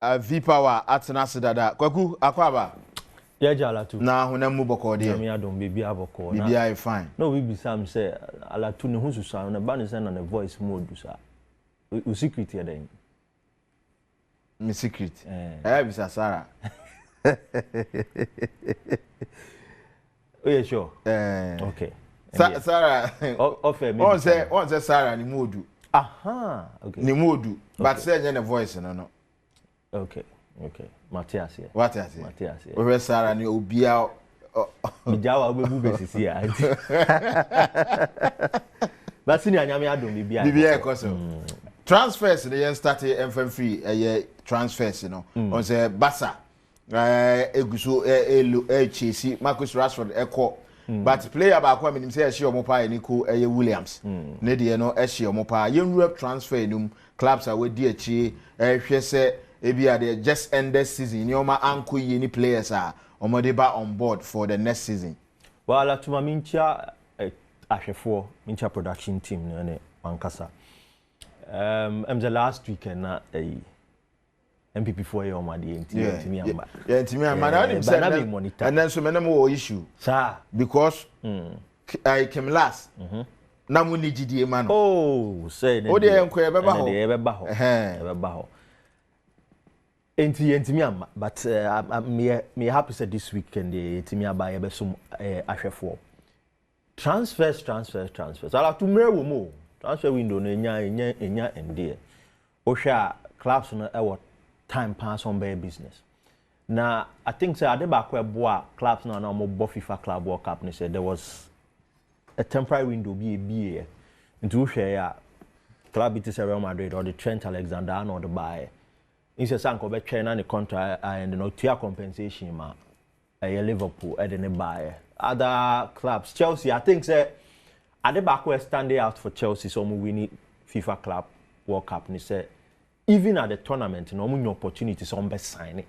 V power atena sedada kwaku akwaba ya jala tu na honam mu boko de me Adom baby aboko na baby fine no we be sam say ala tu ne hu susa na ba ne say na ne voice mode sa u secret here then me secret bisa Sarah oh yeah sure okay Sarah offer me on say Sarah ni modu aha okay ni modu but say nye ne voice no okay Matthias here Matthias here o Sarah ni obia bijawa obebu besisi ya but sini anyame Adom bibia ekoso transfers the yen start MFM free transfers no on say Basa eguso Chelsea Marcus Rashford eko but player ba kwa minim say ehye omopa Nico Williams ne de no ehye omopa yen Europe transfer num clubs are wedi achi ehwe se ebia they just end this season nyoma anko yi ni players are omode ba on board for the next season well atuma mincha ahwefo mincha production team ne wankasa the last weekend na MPP4 year on the ntimi amba ntimi amba na nim say and then so menem wo issue sir because I came last na mu ni gidie ma no oh say o de enko e beba ho e beba ho ntimi amba but me happy say this weekend the ntimi amba ye be so ahwefo transfers ala to mere wo mo transfer window no enya ende o hwa clubs no e what time pass on by business. Now, I think say Adebako eboa clubs now mo FIFA Club World Cup ni say there was a temporary window be into share club it is Real Madrid or the Trent Alexander-Arnold buy. In say sanko be twa na the contract and no tier compensation ma Liverpool and then buy. Other clubs Chelsea I think say Adebako standing out for Chelsea so mo win FIFA Club World Cup ni say even at the tournament, no more opportunities on best signing,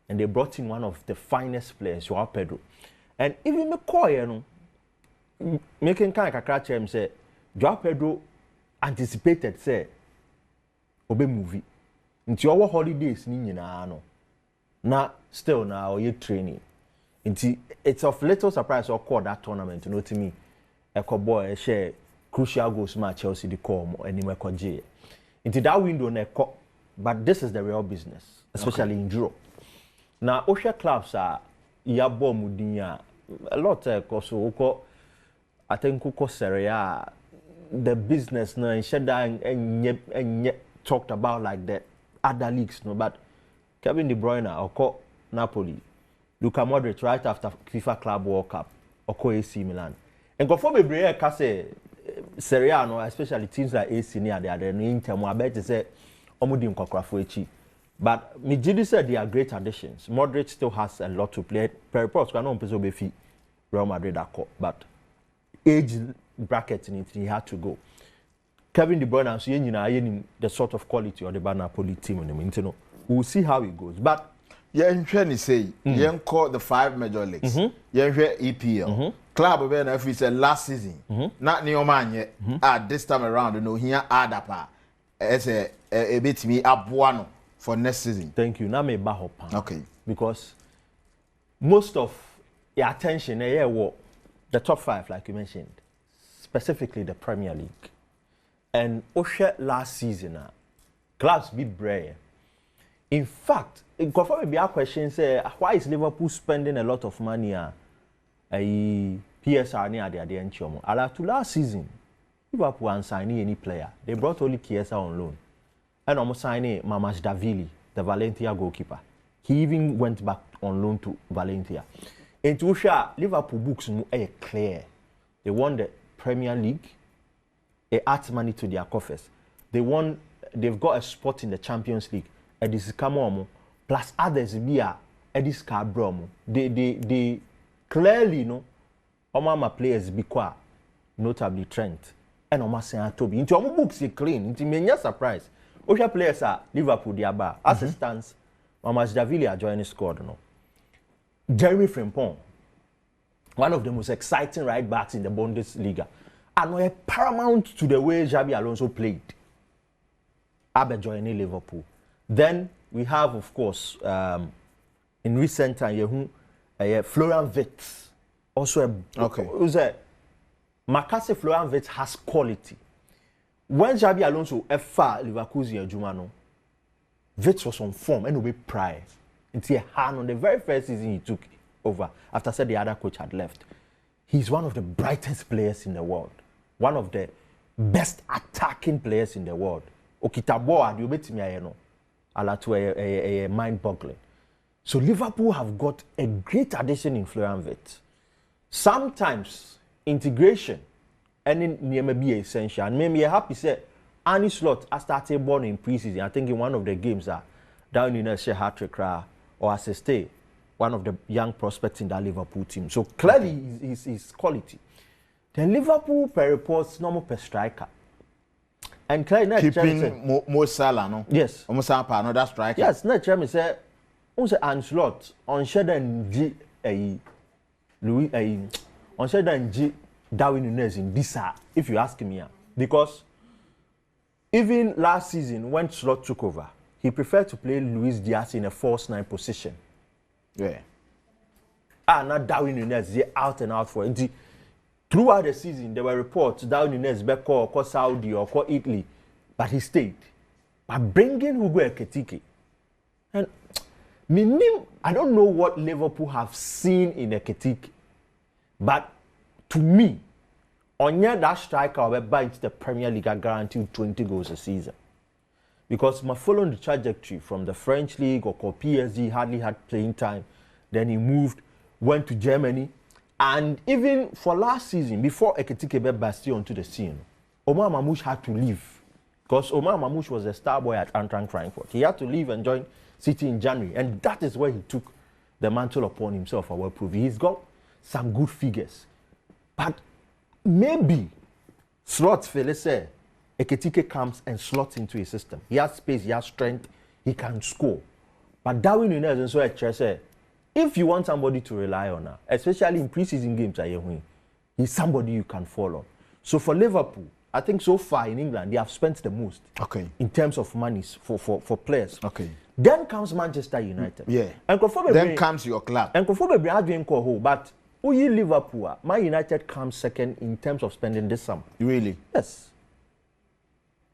and they brought in one of the finest players, Joao Pedro, and even McCoy, making kind of catch him say, Joao Pedro anticipated say, obe movie, into our holidays ni na no, na still now you training, into it's of little surprise or call that tournament, you know to me, a boy share crucial goals match Chelsea the call and him a into that window but this is the real business, especially in Europe. Now, Osha clubs are yabo mudinya a lot also I think Serie A the business no and talked about like the other leagues no but Kevin De Bruyne or Napoli, Luka Modric right after FIFA Club World Cup or AC Milan. And go for me say Serie A no especially teams like AC near they are the Inter mo abet say omudi nkwakrafo echi but Mijidi said they are great additions. Modric still has a lot to play. Peripos can no person be fi Real Madrid akọ but age bracket in it he had to go. Kevin De Bruyne so nyina the sort of quality of the Napoli team in the no we'll see how it goes but ni say yen call the 5 major leagues yen hwe EPL club be na fi say last season na ne omanye this time around no here add up as a betimi aboa no for next season. Thank you. Na me ba hope. Okay. Because most of your attention the top 5 like you mentioned, specifically the Premier League. And Osha last season clubs beat Bray. In fact, it confirm be a question say why is Liverpool spending a lot of money PSR near the Enchomo. Ala to last season, Liverpool and signing any player. They brought only Chiesa on loan. And almost signing Mamardashvili, the Valencia goalkeeper. He even went back on loan to Valencia. And to show Liverpool books are clear. They won the Premier League. They add money to their coffers. They've got a spot in the Champions League. And this is Kamomo plus others be a Edis Cabromo. They clearly know Omama players be qua, notably Trent and Oma Toby. Into our books are clean. Into me surprise. Osha players are Liverpool diaba. As it stands, Mamardashvili are joining squad no. Jeremy Frimpong, one of the most exciting right backs in the Bundesliga, and were paramount to the way Xabi Alonso played. Abe joining Liverpool. Then we have, of course, in recent time, Florian Wirtz. Also, Makase Florian Wirtz has quality. When Xabi Alonso far Leverkusen Jumano, Wirtz was on form and we prior. Until on the very first season he took over, after said the other coach had left. He's one of the brightest players in the world. One of the best attacking players in the world. Okitabo you bet me a mind-boggling. So Liverpool have got a great addition in Florian Wirtz. Sometimes integration and may be essential. And maybe you're happy say Arne Slot has started born in preseason. I think in one of the games down in a hat-trick or assisted one of the young prospects in that Liverpool team. So clearly he's quality. Then Liverpool per reports normal per striker. And clearly keeping Mo Salah, no? Yes. Almost another striker. Yes, no Chairman say Arne Slot on Shedan G Louis on Shedan G Darwin Nunez in this if you ask me. Because even last season when Slot took over, he preferred to play Luis Diaz in a false 9 position. Yeah. Not Darwin Nunez out and out for it. Throughout the season, there were reports Darwin Nunez back or Saudi or Italy, but he stayed. But bringing Hugo Ekitike, and I don't know what Liverpool have seen in Ekitike, but to me, on that striker will buy into the Premier League guaranteed 20 goals a season. Because my following the trajectory from the French league or PSG, hardly had playing time. Then he moved, went to Germany. And even for last season, before Ekitike Bastille onto the scene, Omar Mamouche had to leave. Because Omar Mamouche was a star boy at Eintracht Frankfurt. He had to leave and join City in January. And that is where he took the mantle upon himself, our proof. He's got some good figures. But maybe slots, let's say, Ekitike comes and slots into his system. He has space, he has strength, he can score. But Darwin Nunez and so if you want somebody to rely on, especially in preseason games, he's somebody you can follow. So for Liverpool, I think so far in England, they have spent the most in terms of money for players. Okay. Then comes Manchester United. Yeah. And then comes your club. And but Liverpool, Man United comes second in terms of spending this sum. Really? Yes.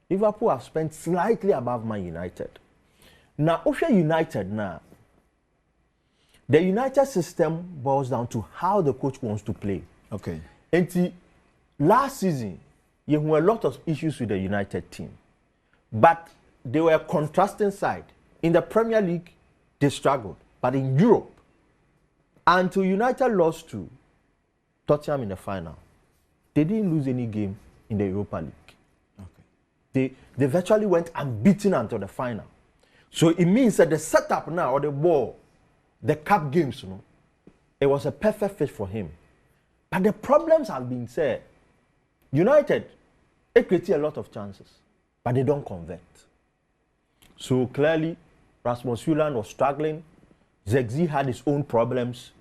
Liverpool have spent slightly above Man United. Now, Osha United now, the United system boils down to how the coach wants to play. Okay. And last season, you had a lot of issues with the United team. But they were a contrasting side. In the Premier League, they struggled. But in Europe, until United lost to Tottenham in the final, they didn't lose any game in the Europa League. Okay. They virtually went unbeaten until the final. So it means that the setup now, or the ball, the cup games, it was a perfect fit for him. But the problems have been said. United, they create a lot of chances, but they don't convert. So clearly, Rasmus Hojlund was struggling. Zexi had his own problems.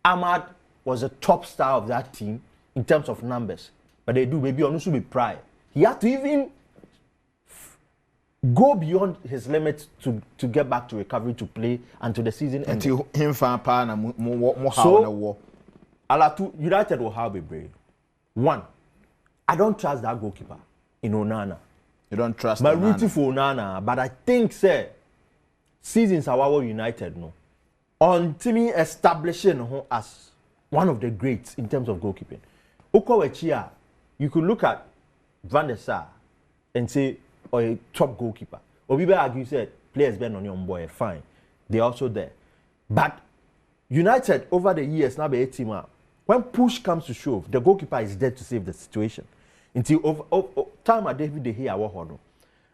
Ahmad was a top star of that team in terms of numbers. But they do maybe also be pride. He had to even go beyond his limits to get back to recovery to play until the season ended. Until him fan pa na more so Alatu United will have a brave. One, I don't trust that goalkeeper in Onana. You don't trust my rooting for Onana, but I think say seasons our United no on Timmy establishing as one of the greats in terms of goalkeeping. Okowechia, you could look at Van der Sar and say, or a top goalkeeper. Or people argue said players been on your boy, fine. They're also there. But United over the years now be a team out. When push comes to shove, the goalkeeper is there to save the situation. Until time at David De Gea was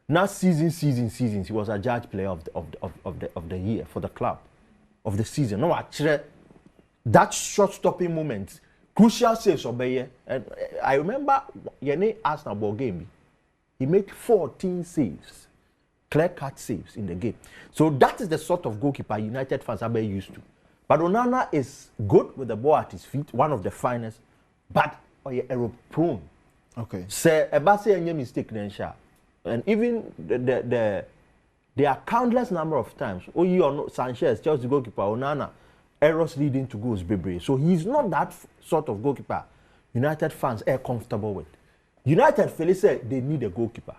now seasons, he was a judge player of the year for the club of the season. No, actually, that short stopping moment, crucial saves obey. And I remember Yene Arsenal ball game. He made 14 saves, clear-cut saves in the game. So that is the sort of goalkeeper United fans are very used to. But Onana is good with the ball at his feet, one of the finest, but error-prone. Okay. Say, Ebase any mistake then, and even the There are countless number of times. Oh, you or no, Sanchez, Chelsea goalkeeper, Onana, errors leading to goals, Bebre. So he's not that sort of goalkeeper United fans are comfortable with. United Felix said they need a goalkeeper.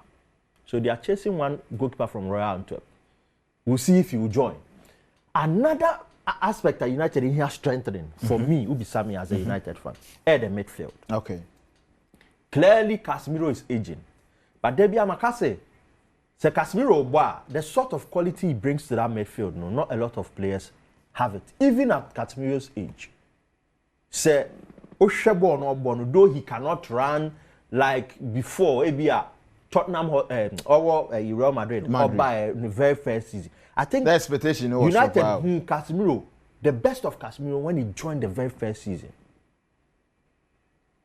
So they are chasing one goalkeeper from Royal Antwerp. We'll see if he will join. Another aspect that United in here strengthening for me, Ubi Sami as a United fan, the midfield. Okay. Clearly, Casemiro is aging. But Debia Makase, say Casemiro, the sort of quality he brings to that midfield, no, not a lot of players have it. Even at Casemiro's age. Say, Oshebo, though he cannot run like before, maybe Tottenham or Real Madrid, or by the very first season. I think the expectation was United, so Casemiro, the best of Casemiro when he joined the very first season.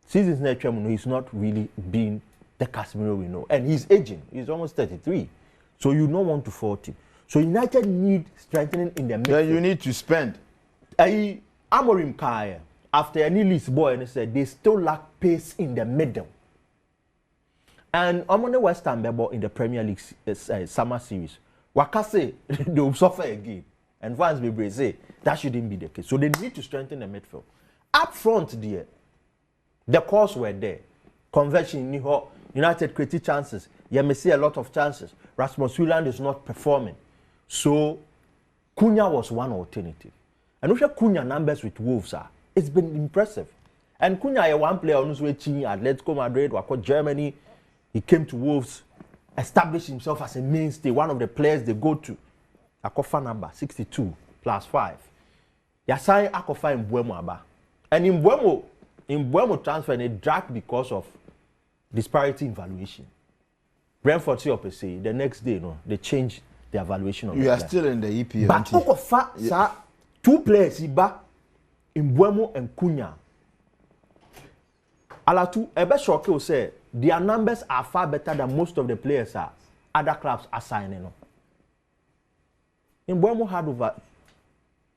Seasons next year, he's not really been the Casemiro we know. And he's aging. He's almost 33. So you don't want to fault him. So United need strengthening in the midfield. Then you need to spend. Amorim Kaya, after any list boy, and said they still lack pace in the middle. And I'm on the West Ham in the Premier League summer series. Wakase, they will suffer again. And fans will say that shouldn't be the case. So they need to strengthen the midfield. Up front, there, the calls were there. Conversion, United created chances. You may see a lot of chances. Rasmus Hojlund is not performing. So Cunha was one alternative. And if you Cunha numbers with Wolves it's been impressive. And Cunha is one player on his way to Atletico Madrid, Germany. He came to Wolves, established himself as a mainstay, one of the players they go to. Akofa number 62 plus 5. Yasai Akofa in Mbuemo Aba. And in Mbuemo transfer, it dragged because of disparity in valuation. Brentford see up say the next day, they changed the valuation of you the are player. Still in the EPL. But Akofa, two players, Iba, Mbuemo and Cunha. Alatu, Ebe Shoke will say, their numbers are far better than most of the players other clubs are signing. Mbuemo had over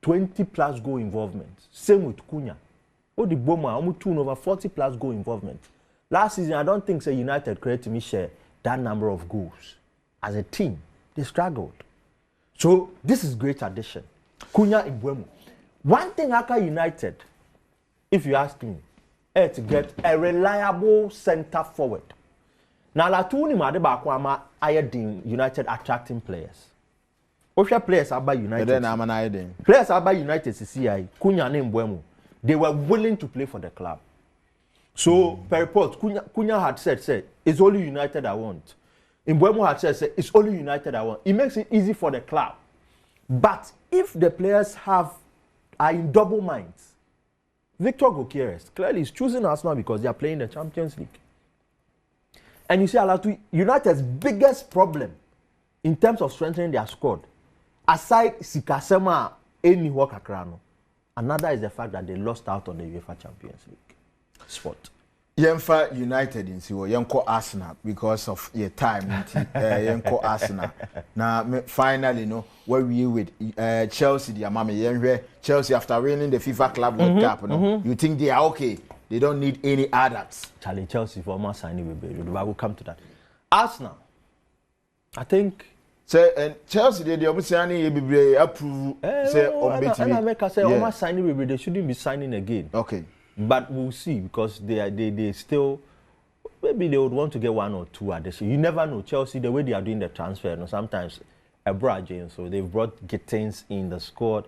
20 plus goal involvement. Same with Cunha. The Boma, almost over 40 plus goal involvement. Last season, I don't think United created me share that number of goals. As a team, they struggled. So this is great addition. Cunha and Mbuemo. One thing Aka United, if you ask me, to get a reliable centre forward. Now, Latuni Madebakwama Ayadin United attracting players. Osha players are by United. Then I'm an idea. Players are by United CCI, Cunha and Mbuemo. They were willing to play for the club. So, per report, Cunha had said, it's only United I want. Mbuemo had said, it's only United I want. It makes it easy for the club. But if the players are in double minds, Victor Gokieres clearly is choosing Arsenal because they are playing the Champions League. And you see, Alatu, United's biggest problem in terms of strengthening their squad, aside Sikasema, any Wakakrano, another is the fact that they lost out on the UEFA Champions League spot. Yenfa United in Siwo, Yenko Arsenal because of your time. Yenko Arsenal. Now, finally, where we with Chelsea, the Amami, Chelsea after winning the FIFA Club World Cup, you think they are okay? They don't need any adults. Charlie Chelsea for more signing will will come to that. Arsenal, I think. Say and Chelsea they almost say approve. Say and America say almost signing they shouldn't be signing again. Okay. But we'll see because they still maybe they would want to get one or two additions. You never know. Chelsea, the way they are doing the transfer, sometimes a Brian, so they've brought Gittins in the squad.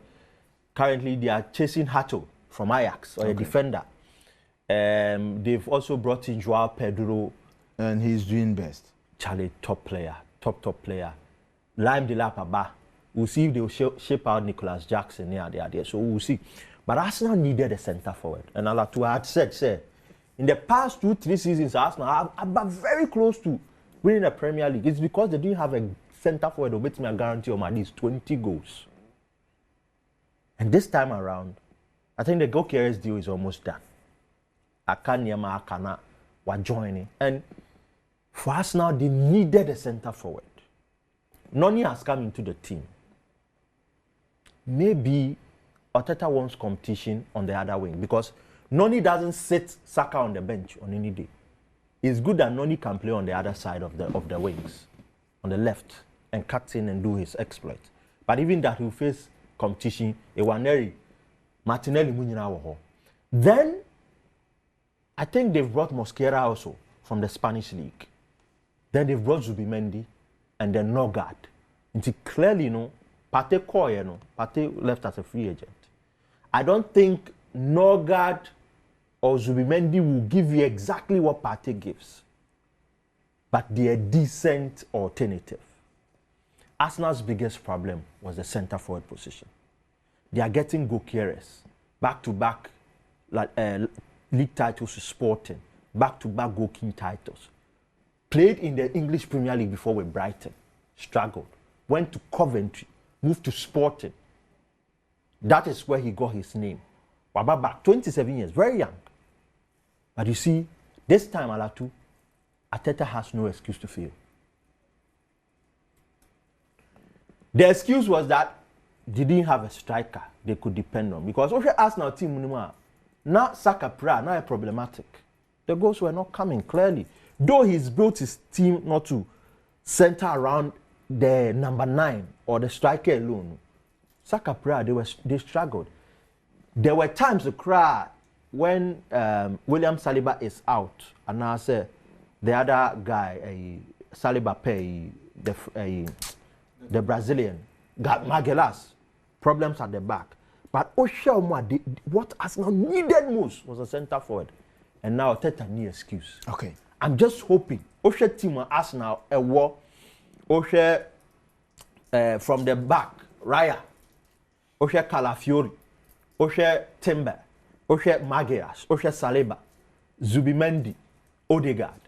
Currently, they are chasing Hato from Ajax or a defender. They've also brought in Joao Pedro, and he's doing best. Charlie, top player, top player. Lime de la Paba. We'll see if they'll shape out Nicholas Jackson there. So we'll see. But Arsenal needed a centre forward. And Alatu had said, in the past 2-3 seasons, Arsenal are very close to winning the Premier League. It's because they didn't have a centre forward who makes me a guarantee of at least 20 goals. And this time around, I think the Gokieres deal is almost done. Akanyama Akana were joining. And for Arsenal, they needed a centre forward. Noni has come into the team. Maybe Arteta wants competition on the other wing because Noni doesn't sit Saka on the bench on any day. It's good that Noni can play on the other side of the wings, on the left. and cut in and do his exploit. But even that, he will face competition. Ewaneri, Martinelli, Munyina. Then, I think they've brought Mosquera also from the Spanish league. Then they've brought Zubimendi and then Norgard. And clearly, Partey Koye, Partey left as a free agent. I don't think Norgard or Zubimendi will give you exactly what Partey gives. But they're a decent alternative. Arsenal's biggest problem was the centre forward position. They are getting Gokieres, back-to-back league titles to Sporting, back-to-back goalkeeping titles. Played in the English Premier League before with Brighton, struggled, went to Coventry, moved to Sporting. That is where he got his name. Bababa, 27 years, very young. But you see, this time, Alatu, Arteta has no excuse to fail. The excuse was that they didn't have a striker they could depend on. Because if you ask now team, now Saka Pra, now problematic. The goals were not coming clearly. Though he's built his team not to center around the number 9 or the striker alone. Saka Pra, they struggled. There were times to cry when William Saliba is out, and I say the other guy, Saliba pay the Brazilian, got Magelas, problems at the back. But Oshelma, what Arsenal needed most was a centre forward, and now Arteta need excuse. Okay, I'm just hoping Oshe team Arsenal a war, Oshe from the back, Raya, Oshe Calafiori, Oshe Timber, Oshe Magelas, Oshe Saliba, Zubimendi, Odegaard,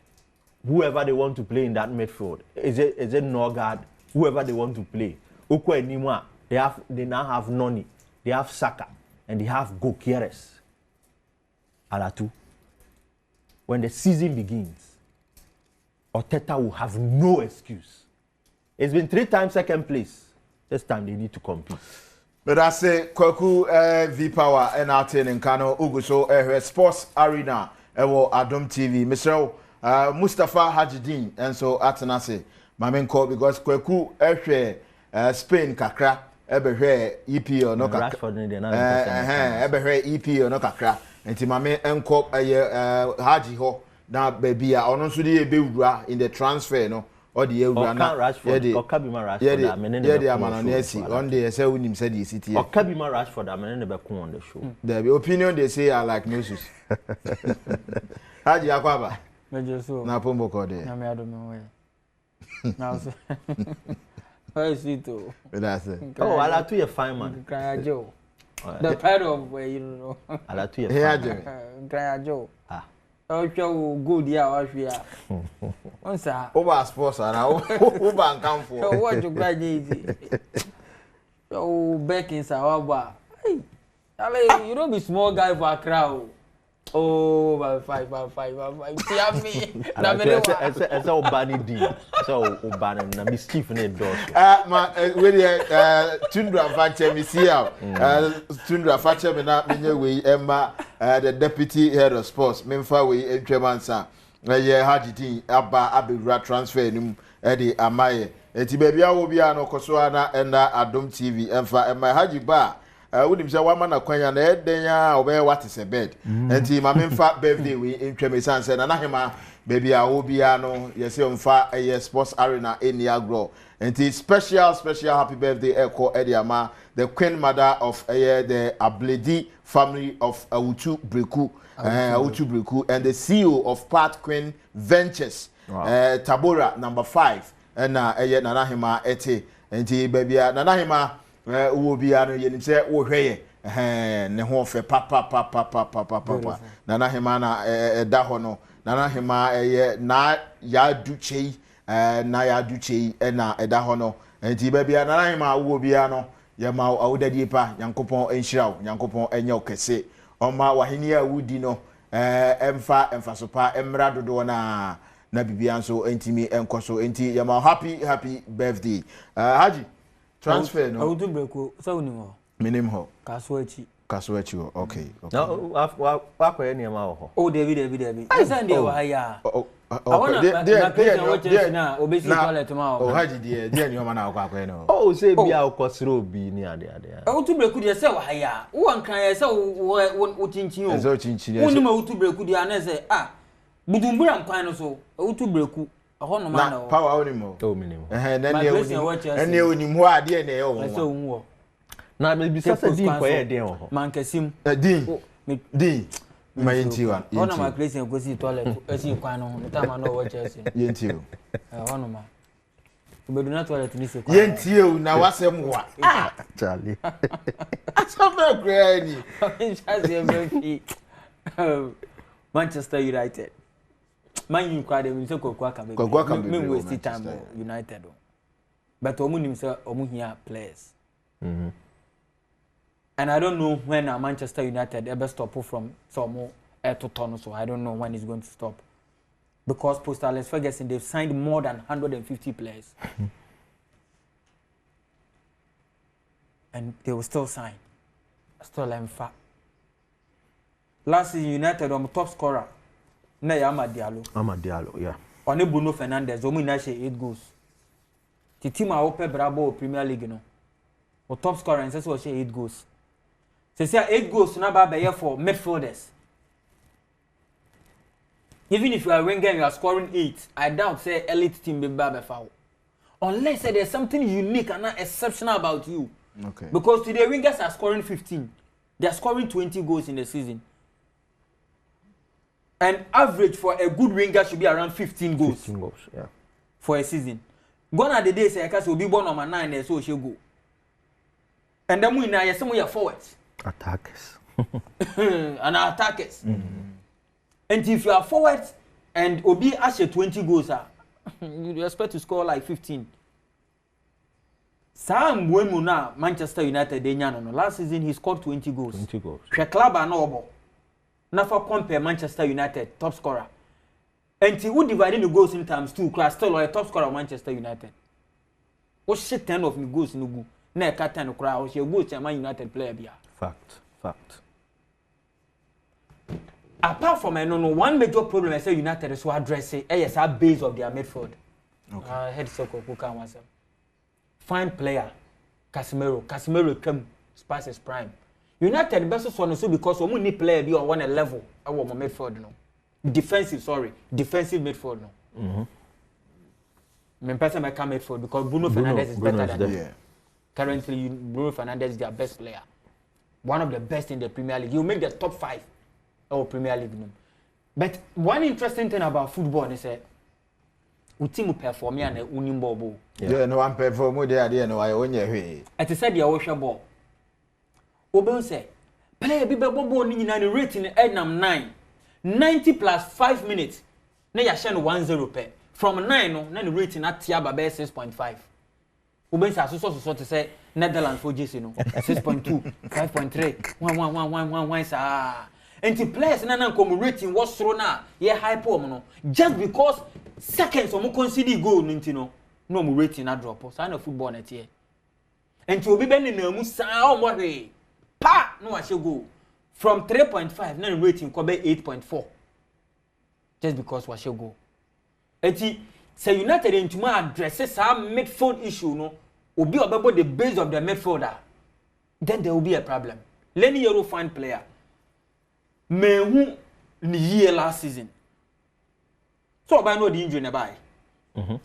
whoever they want to play in that midfield. Is it Norgard? Whoever they want to play. Oko Enimwa, they now have Noni, they have Saka, and they have Gokieres. Alatu. When the season begins, Arteta will have no excuse. It's been 3 times second place. This time they need to compete. But I say, Kwaku V Power and Artin and Kano Uguso Sports Arena, Adom TV, Mr. Mustafa Hajidin, and so Atanase. Mamen call because Kweku Spain kakra ebehwe EPO no kakra ebehwe EPO no kakra enti mame enko Haji ho na baby a ono so dey bewura in the transfer no or the ewura na Okabima Rashford amene ne amana na si on dey say unim say the city Okabima Rashford amene ne be ko on the show the opinion they say are like noses Haji akwaba mejeso na pombo ko dey na me Adom we now, where is it? That's it. Oh, I like to be a fine man. Joe. The part of where I like to be a fine Joe. Ah. Oh, show good, yeah, we are. Once, over sports, and over and come for. So, what you graduate? Oh, back in Sawawa. Hey, you don't be small guy for a crowd. Oh, five. See me. It's all Bani D. So, Obani, na mischief in the door. Tundra Fache, me see out. Tundra Fache, me not be way, Emma, the deputy head of sports, Memfa, we in Tremansa. Haji Abba Abira transfer him, Eddie Amaye. Eti baby, I will be an Okoswana and Adom TV, and my Haji Bar. Wouldn't say one man acquire an head, then ya obey what is a bed. And see, my main fat birthday, we in Tremesan said, and I baby, I will be ano, yes, on far a sports arena in Niagara. And it's special happy birthday, Echo Ediama, the queen mother of the Abledi family of Autu Breku, and the CEO of Part Queen Ventures, Tabora number 5, and Nanahima Ete, and baby, Nanahima. Will be an yen say, oh, hey, ne ho fe papa. Nana Himana dahono, Nana Hima na ya duche, na ya duche, na dahono, and Tibaby Nana Hima will be ano, Yama Auda Dipa, Yankopon and Shroud, Yankopon and Yokese, Oma Wahinia Woodino, Emfa and Fasopa, Emrado Dona, Nabibianso, Entimi and Koso, Enti, Yama happy birthday. Haji. Transfer no. Autu Breku, so ni mo. Minim ho. Kasuachi. Okay. No, wa kwa any ma ho. Oh, David. I send you why ya. na obesi toilet ma o haji de ni o ma na akwa no oh say bia ukosiro obi ni ade o tu breku de say wa ya wo nkan ya say wo chinchin o so chinchin wo ni ma wo tu breku de ana say budumbura nkwan no so wo tu breku ho no ma na power oni mo o minimum ene oni mo ade na e wo so wo na me bi sasa din ko ye den ho man kasim din ma yenti wa ona ma Christian go si toilet esi kwan no nta ma no wo Chelsea yenti o ona ma ubedu na toilet ni se kwan yenti o na wasem wa Charlie asaba granny Manchester United Man U kwade mi se kokwa ka me waste time United but omu nim se omu hia players and I don't know when Manchester United ever stop from some to turn, so I don't know when it's going to stop. Because post Alex Ferguson, they've signed more than 150 players. And they will still sign. Still in fact. Last season, United on top scorer. Na Amad Diallo, yeah. On Bruno Fernandes, Omu na 8 goals. The team are open Bravo Premier League, you know. Or top scorer and says 8 goals. So say 8 goals na ba be for midfielders. Even if you are winger you are scoring 8, I doubt say elite team be ba foul. Unless say there's something unique and exceptional about you. Okay. Because today wingers are scoring 15. They are scoring 20 goals in the season. And average for a good winger should be around 15 goals. 15 goals, yeah. For a season. Gone are the days say will be born number 9 there so she go. And then we now some we are forwards. Attackers. And attackers. And if you are forward and Obi Ashe 20 goals, you expect to score like 15. Sam Wemuna, Manchester United, last season he scored 20 goals. 20 goals. The club are noble. Now for compare Manchester United, top scorer. And he would divide the goals in times 2, class still a top scorer of Manchester United. What shit 10 of me goals no go. Na captain no crowd, she goes to Man United player bia. Fact. Apart from one major problem I say United is to address it. Yes, our base of their midfield. Okay. Head circle who can answer. Fine player, Casemiro come past his prime. United best one so because we need player be on one level. Our midfield no. Defensive midfield no. Me person I come midfield because Bruno Fernandes is better than him. Currently, Bruno Fernandes is their best player. One of the best in the Premier League. You make the top 5 of Premier League. But one interesting thing about football is that we team perform and winning ball. Yeah, no one perform there. No, I own your way. At the said the ocean ball. Oben say, player be ball in the rating Ednam 9. 90 plus 5 minutes. Now you share 1-0 per. From 9, no, then the rating at Tiaba 6.5. Oben so to say Netherlands for JC no 6.2 5.3 1 sir and the players na come rating was throw na yeah hyper no just because seconds omo concede goal no no mo rating na drop so na football na tie and obi be na mu sa omo hwe pa no wa she goal from 3.5 na rating ko be 8.4 just because wa she goal eti say United into addresses some midfield issue no Obi about the base of the midfielder, then there will be a problem. Lenny Yoro fine player. Me who ni year last season. So I know the injury nearby.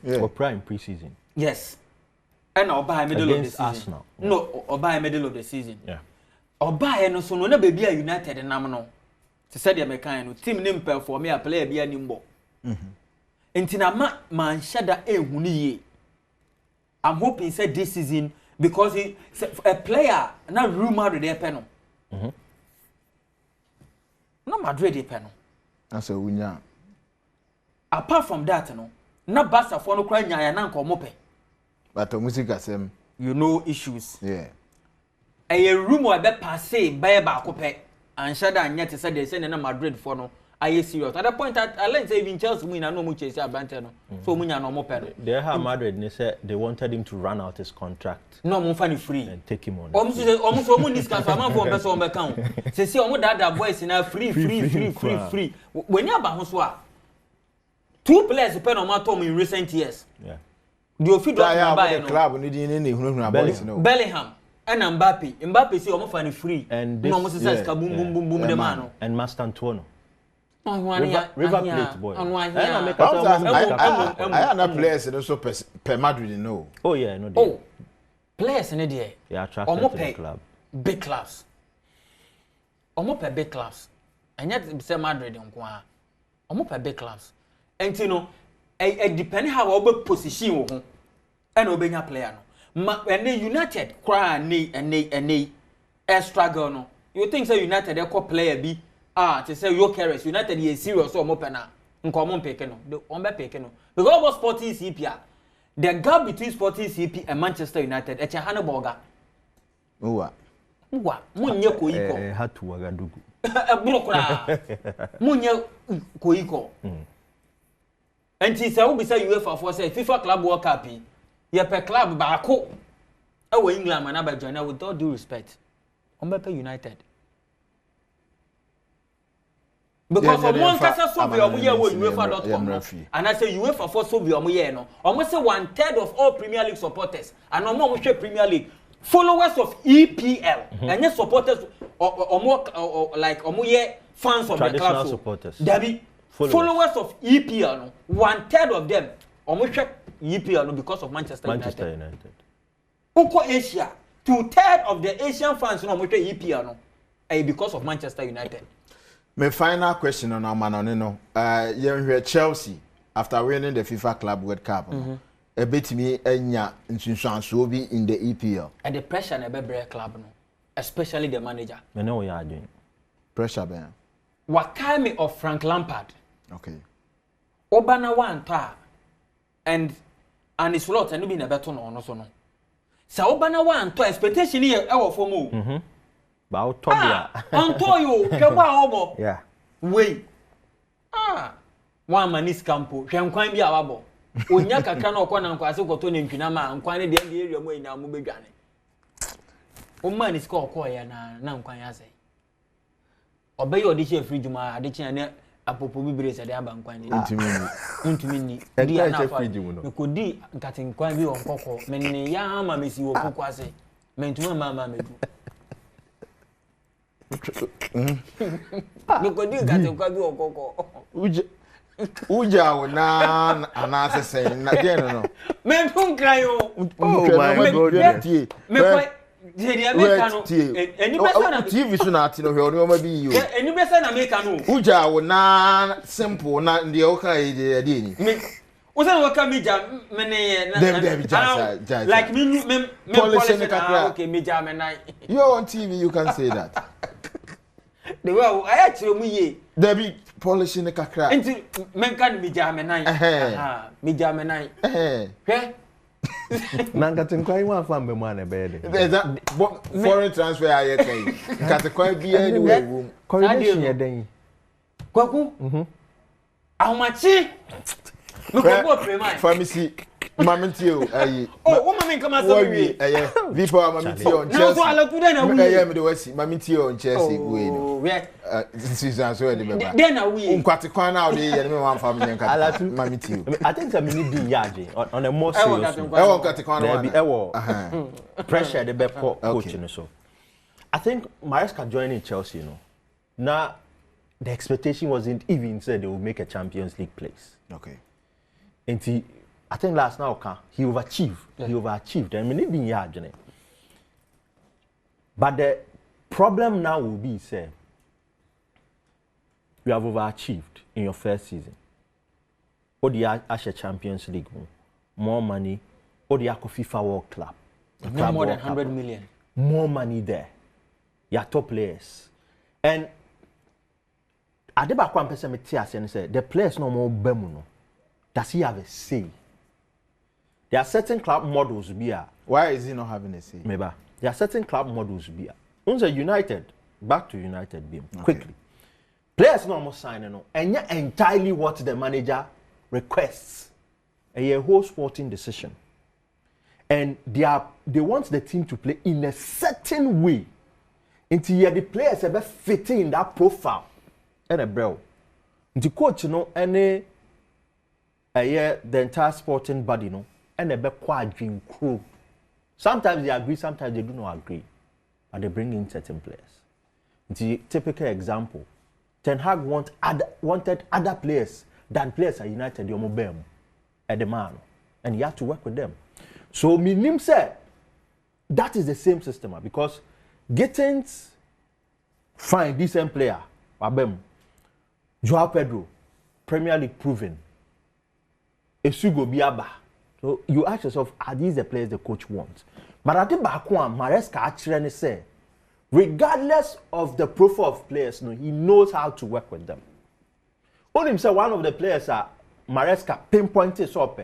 Yeah. Or prime preseason. Yes. And I'll buy middle against of the season. Arsenal. No, or buy middle of the season. Yeah. Or buy no so no baby a United and Namano. To say the American team name for me a player be a nimbo. Intina man shada e huni. I'm hoping say this season because he a player not Real Madrid de penal. No Madrid de penal. That's a winya. Apart from that, no, not Barca for no cry nya na nko mope. But the music asem. You know issues. Yeah. A rumor be passe by ba kope and shada anya te say they say na Madrid for no. Are you serious? At that point, I learned say even Chelsea win and no much Chelsea abante no. So munya no more pen. They have Madrid. They said they wanted him to run out his contract. No more funny free and take him on. Almost discuss. I'm for person on account. Say almost that boys in a free. When you about 2 players depend on Matom in recent years. Yeah. The official club Bellingham and Mbappe see almost for free. And no almost says boom the man. And Mastantuono. River Plate boy. I am players and also per Madrid no. Oh yeah, no. Oh, players in the they are attracted to the club. Big clubs. Almost per big clubs. And yet say Madrid on kwa. Almost per big clubs. And you know, depending how our position wo and obenya player no. And United cry and struggle no. You think say United they call player be to say you carries United is serious or more na nkomo peke no. The ombe peke no. Because about Sporting CP the gap between Sporting CP and Manchester United e hane boga. Uwa Munye ko iko. Hatu Wagadugu. Brokra. Munye ko iko. And he said, we say UEFA for say FIFA Club World Cup. You per club baako. Our England man about join with all due respect. Ombepe United. Because from one casa so be omuye wo UEFA.com. And I say UEFA for so be omuye no. Almost say 1/3 of all Premier League supporters and omo share Premier League followers of EPL. And yes supporters or like omuye fans of the club. Supporters. Dabi followers of EPL, no, 1/3 of them almost EPL no, because of Manchester United. Oko Asia, 2/3 of the Asian fans no almost EPL no, because of Manchester United. My final question on our man no, you Chelsea after winning the FIFA Club World Cup. A bit me enya nsunsuanso bi in the EPL. And the pressure na be club no, especially the manager. Me know you are doing. Pressure be. Wakame of Frank Lampard. Okay. Obana one ta and his lot and be na beto no so no. Sa Obana one to expectation here e wo for mo. Ba o to dia. Onto yo hweba obo. Yeah. Wei. One manis campo. Hwenkwan bi awabo. Onya kakra na okọ na nkwa se kwoto ne ntwina ma nkwan ne de area mo ina mo bedwane. O manis ko okọ ya na nkwan ya sei. Obey audition free juma adichina ne apopo bibire se de aba nkwan ni ntumi ni di ana fa me ko di nkati nkwan bi on kokko menni ya ama mesi wo kokko ase mentuma mama medu me ko di nkati nkwan bi on kokko uja wona anasese na de no me fun cry o my god me ko Jeri America no eni person na TV so na ati no hwe oni ma bi yi o eni person na America no uja wo na simple na de o ka yi de ni me o say wo ka meja me ne na like me polish okay meja me nine you're on TV you can say that the way I actually mu ye there be polishing the kakra enti men kan meja me nine meja me nine hwe Nangatinkwai wa fambe mwana bede. Foreign transfer aye kai. Katekwai bi anyway wo. Correlation ye den. Kwaku? Ahomachi. Me ko prema. Pharmacy mamenti o ayi. Oh, wo mama nka ma so wi. Aye. Vipo mamenti on Chelsea. Na so ala tu den na wi. Aye me de wasi mamenti on Chelsea we no. We. Season so de beba. Den na wi. Nkwatekwan na o de ye me wan family nka. Ala tu mamenti o. I think I need be yaje on a more serious. Ewo nkwatekwan na. Be ewo. Pressure the be coach no so. I think Maresca joining Chelsea, you know. Now the expectation wasn't even said they would make a Champions League place. Okay. And I think last now he overachieved. Yeah. He overachieved. I mean, even yard. But the problem now will be, say, you have overachieved in your first season. Or the Asher Champions League, more money. Or the FIFA World Club. No more than 100 million. More money there. Your top players. And Adeba person me tia say the players no more bemuno. Does he have a say? There are certain club models be. Why is he not having a say? Maybe there are certain club models be. Unza United, back to United be quickly. Players no more signing no, and yet entirely what the manager requests. A whole sporting decision, and they want the team to play in a certain way. Until the players ever fitting in that profile. And a bro. The coach no any the entire sporting body, no, and they be quite dream crew. Sometimes they agree, sometimes they do not agree, but they bring in certain players. The typical example, Ten Hag wanted other players than players at United, at the man, and he had to work with them. So Minim said that is the same system because Gittins find decent player, Joao Pedro, Premier League proven. Esugo Biaba. So you ask yourself, are these the players the coach wants? But I think Maresca actually say, regardless of the profile of players, no, he knows how to work with them. Only himself, one of the players Maresca pinpointed up,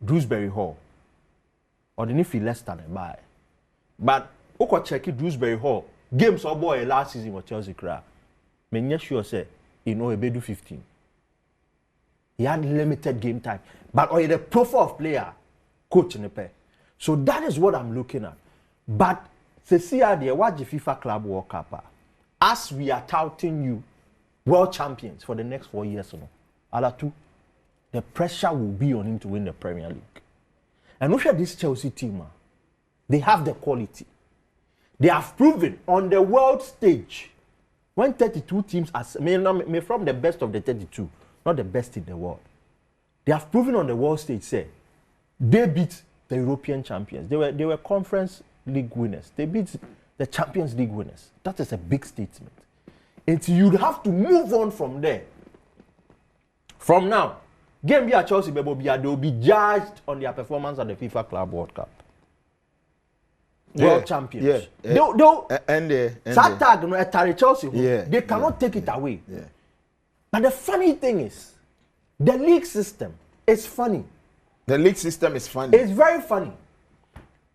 Dewsbury Hall. Or the Nifi Leicester buy. But Oko check Dewsbury Hall. Games or boy last season with Chelsea cry. Me sure say he know he do 15. He had limited game time. But or the profile of player, coach in the pair. So that is what I'm looking at. But Cecilia, what the FIFA Club World Cup? As we are touting you, world champions for the next 4 years, Alatu, the pressure will be on him to win the Premier League. And look at this Chelsea team. They have the quality. They have proven on the world stage. When 32 teams are from the best of the 32, not the best in the world. They have proven on the world stage, say, they beat the European champions. They were Conference League winners. They beat the Champions League winners. That is a big statement. And you'd have to move on from there. From now, game be at Chelsea, they will be judged on their performance at the FIFA Club World Cup. World champions. They'll Chelsea. They cannot take it away. Yeah. But the funny thing is, the league system is funny. The league system is funny. It's very funny.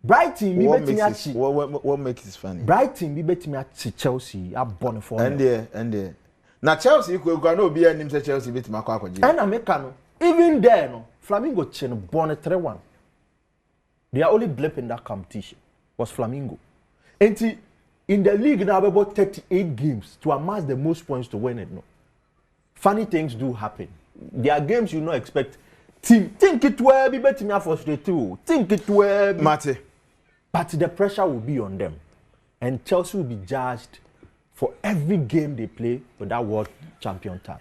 Brighton, what makes it funny? Brighton, Chelsea, are born for. And now Chelsea, you can be a name Chelsea beat Macquarie. And Americano, even there, no, Flamingo Chen born a 3-1. They are only blip in that competition. Was Flamingo. And in the league now, about 38 games to amass the most points to win it. No. Funny things do happen. There are games you not expect. Think it will be better me frustrated too. Think it will be. Mate. But the pressure will be on them. And Chelsea will be judged for every game they play with that world champion tag.